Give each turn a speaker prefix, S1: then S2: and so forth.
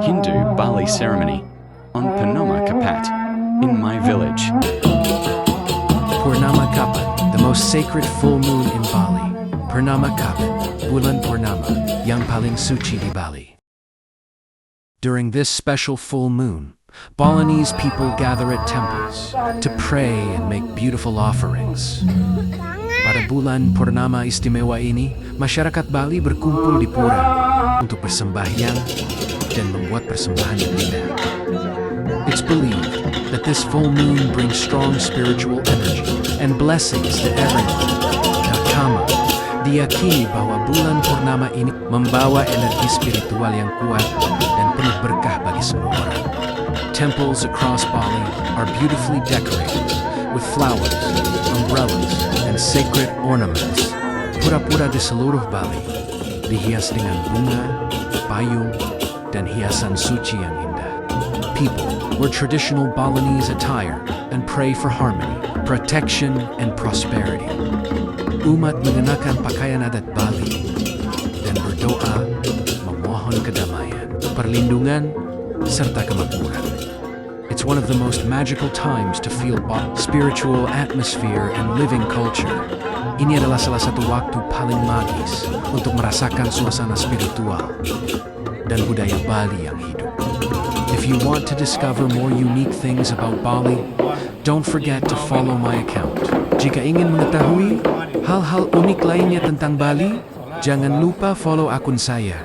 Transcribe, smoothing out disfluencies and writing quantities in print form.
S1: Hindu Bali ceremony on Purnama Kapat in my village.
S2: Purnama Kapat, the most sacred full moon in Bali. Purnama Kapat, Bulan Purnama, yang paling suci di Bali. During this special full moon, Balinese people gather at temples to pray and make beautiful offerings. Pada bulan Purnama istimewa ini, masyarakat Bali berkumpul di pura untuk bersembahyang dan membuat persembahan yang indah. It's believed that this full moon brings strong spiritual energy and blessings to everyone. Nakama, diyakini bahwa bulan Purnama ini membawa energi spiritual yang kuat dan penuh berkah bagi semua orang. Temples across Bali are beautifully decorated with flowers, umbrellas, and sacred ornaments. Pura-pura di seluruh Bali dihias dengan bunga, payung, dan hiasan suci yang indah. People wear traditional Balinese attire and pray for harmony, protection, and prosperity. Umat mengenakan pakaian adat Bali dan berdoa memohon kedamaian, perlindungan, serta kemakmuran. It's one of the most magical times to feel spiritual atmosphere and living culture. Ini adalah salah satu waktu paling magis untuk merasakan suasana spiritual dan budaya Bali yang hidup. If you want to discover more unique things about Bali, don't forget to follow my account. Jika ingin mengetahui hal-hal unik lainnya tentang Bali, jangan lupa follow akun saya.